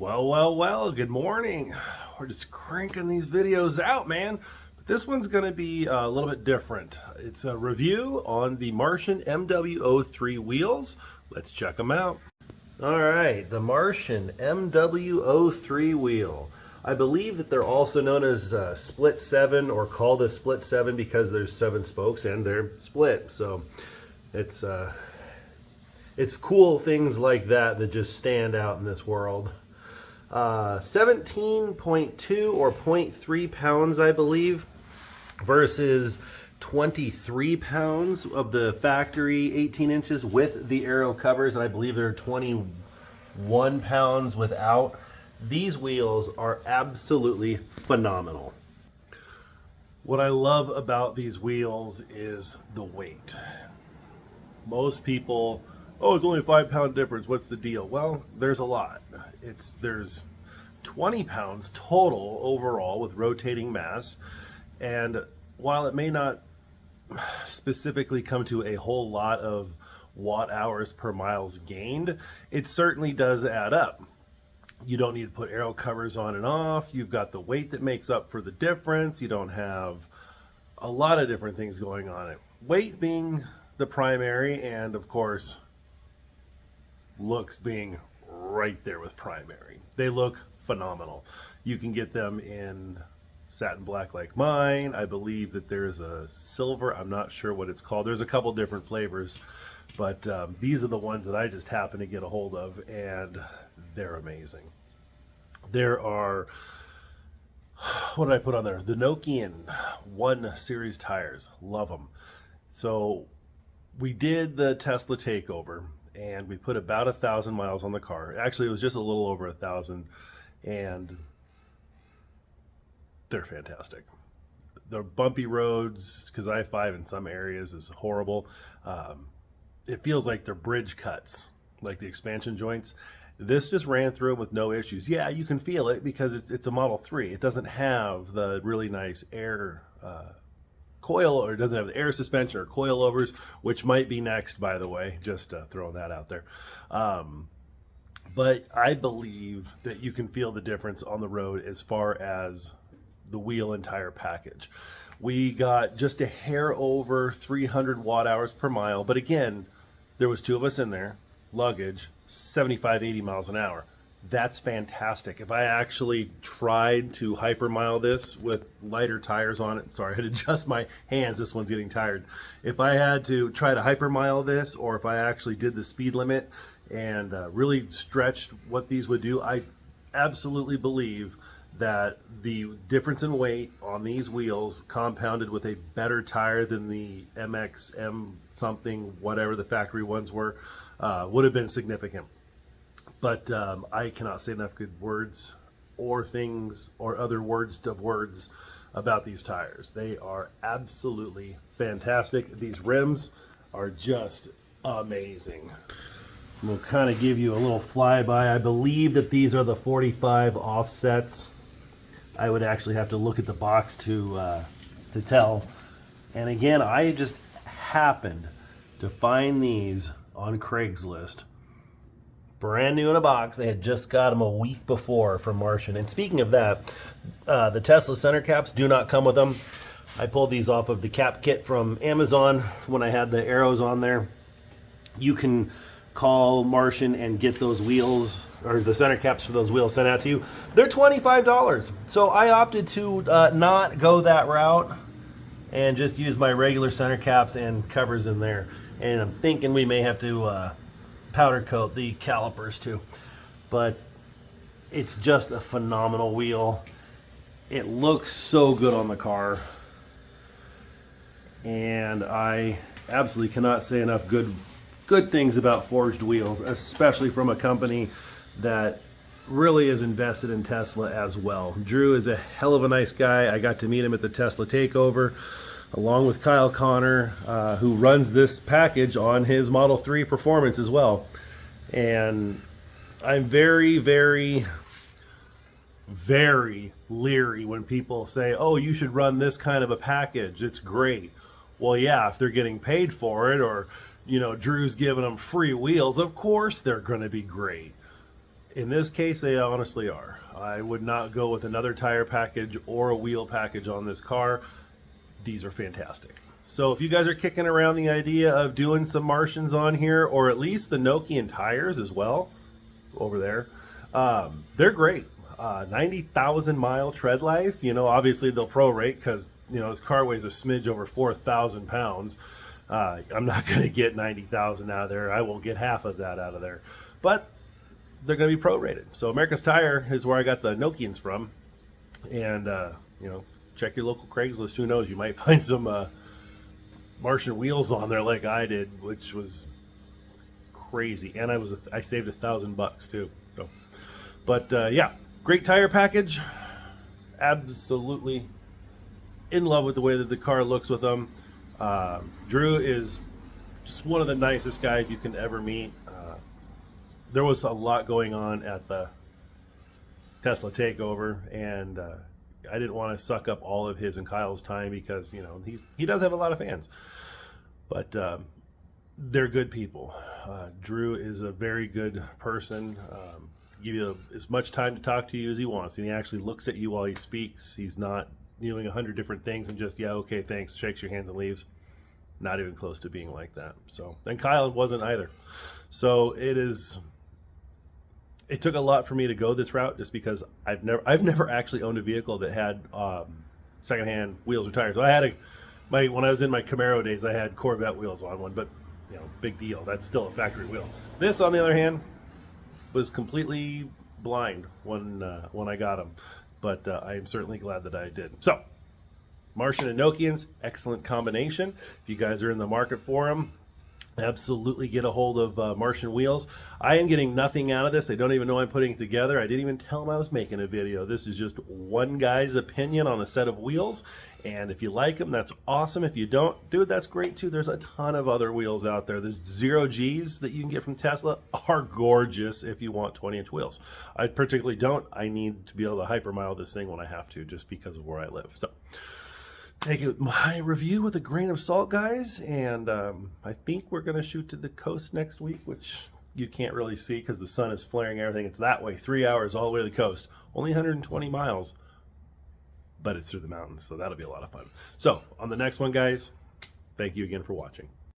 Well, good morning. We're just cranking these videos out, man. But this one's going to be a little bit different. It's a review on the Martian MW03 wheels. Let's check them out. All right, the Martian MW03 wheel. I believe that they're also known as split 7 or called a split 7 because there's 7 spokes and they're split. So it's cool things like that that just stand out in this world. 17.2 or 0.3 pounds, I believe, versus 23 pounds of the factory 18 inches with the aero covers, and I believe they're 21 pounds without. These wheels are absolutely phenomenal. What I love about these wheels is the weight. Most people, oh, it's only a 5-pound difference, what's the deal? Well, there's a lot. There's 20 pounds total overall with rotating mass, and while it may not specifically come to a whole lot of watt hours per miles gained, it certainly does add up. You don't need to put aero covers on and off. You've got the weight that makes up for the difference. You don't have a lot of different things going on it. Weight being the primary, and of course looks being right there with primary. They look phenomenal. You can get them in satin black like mine. I believe that there's a silver. I'm not sure what it's called. There's a couple different flavors, but these are the ones that I just happen to get a hold of, and they're amazing. There are, what did I put on there? The Nokian 1 series tires. Love them. So we did the Tesla takeover, and we put about 1,000 miles on the car. Actually, it was just a little over 1,000, and they're fantastic. The bumpy roads, because I-5 in some areas is horrible. It feels like they're bridge cuts, like the expansion joints. This just ran through with no issues. Yeah, you can feel it because it's a Model 3. It doesn't have the really nice air coil, or it doesn't have the air suspension or coilovers, which might be next, by the way, just throwing that out there. But I believe that you can feel the difference on the road as far as the wheel and tire package. We got just a hair over 300 watt hours per mile, but again, there was 2 of us in there, luggage, 75, 80 miles an hour. That's fantastic. If I actually tried to hypermile this with lighter tires on it, sorry, I had to adjust my hands, this one's getting tired. If I had to try to hypermile this, or if I actually did the speed limit and really stretched what these would do, I absolutely believe that the difference in weight on these wheels, compounded with a better tire than the MXM something, whatever the factory ones were, would have been significant. But I cannot say enough good words or things or other words about these tires. They are absolutely fantastic. These rims are just amazing. We'll kind of give you a little flyby. I believe that these are the 45 offsets. I would actually have to look at the box to tell. And again, I just happened to find these on Craigslist. Brand new in a box. They had just got them a week before from Martian. And speaking of that, the Tesla center caps do not come with them. I pulled these off of the cap kit from Amazon when I had the arrows on there. You can call Martian and get those wheels, or the center caps for those wheels, sent out to you. They're $25. So I opted to not go that route and just use my regular center caps and covers in there. And I'm thinking we may have to powder coat the calipers too. But it's just a phenomenal wheel. It looks so good on the car. And I absolutely cannot say enough good things about forged wheels, especially from a company that really is invested in Tesla as well. Drew is a hell of a nice guy. I got to meet him at the Tesla takeover, along with Kyle Connor, who runs this package on his Model 3 Performance as well. And I'm very, very, very leery when people say, oh, you should run this kind of a package. It's great. Well, yeah, if they're getting paid for it, or, you know, Drew's giving them free wheels, of course they're going to be great. In this case, they honestly are. I would not go with another tire package or a wheel package on this car. These are fantastic. So if you guys are kicking around the idea of doing some Martians on here, or at least the Nokian tires as well, over there, they're great. 90,000 mile tread life. You know, obviously they'll prorate because, you know, this car weighs a smidge over 4,000 pounds. I'm not going to get 90,000 out of there. I won't get half of that out of there. But they're going to be prorated. So America's Tire is where I got the Nokians from. And, you know, check your local Craigslist. Who knows? You might find some Martian wheels on there like I did, which was crazy. And I saved $1,000 too. So, but yeah, great tire package. Absolutely in love with the way that the car looks with them. Drew is just one of the nicest guys you can ever meet. There was a lot going on at the Tesla takeover, and I didn't want to suck up all of his and Kyle's time because, you know, he does have a lot of fans, but they're good people. Drew is a very good person. Give you as much time to talk to you as he wants, and he actually looks at you while he speaks. He's not doing 100 different things and just, yeah, okay, thanks, shakes your hands and leaves. Not even close to being like that. So, and Kyle wasn't either. So it took a lot for me to go this route, just because I've never actually owned a vehicle that had secondhand wheels or tires. So I had when I was in my Camaro days, I had Corvette wheels on one, but you know, big deal. That's still a factory wheel. This, on the other hand, was completely blind when I got them, but I am certainly glad that I did. So, Martian and Nokians, excellent combination. If you guys are in the market for them, absolutely get a hold of Martian wheels. I am getting nothing out of this. They don't even know I'm putting it together. I didn't even tell them I was making a video. This is just one guy's opinion on a set of wheels, and if you like them, that's awesome. If you don't, dude, that's great too. There's a ton of other wheels out there. The 0Gs that you can get from Tesla are gorgeous if you want 20-inch wheels. I particularly don't. I need to be able to hypermile this thing when I have to, just because of where I live. So take my review with a grain of salt, guys, and I think we're going to shoot to the coast next week, which you can't really see because the sun is flaring everything. It's that way, 3 hours all the way to the coast. Only 120 miles, but it's through the mountains, so that'll be a lot of fun. So on the next one, guys, thank you again for watching.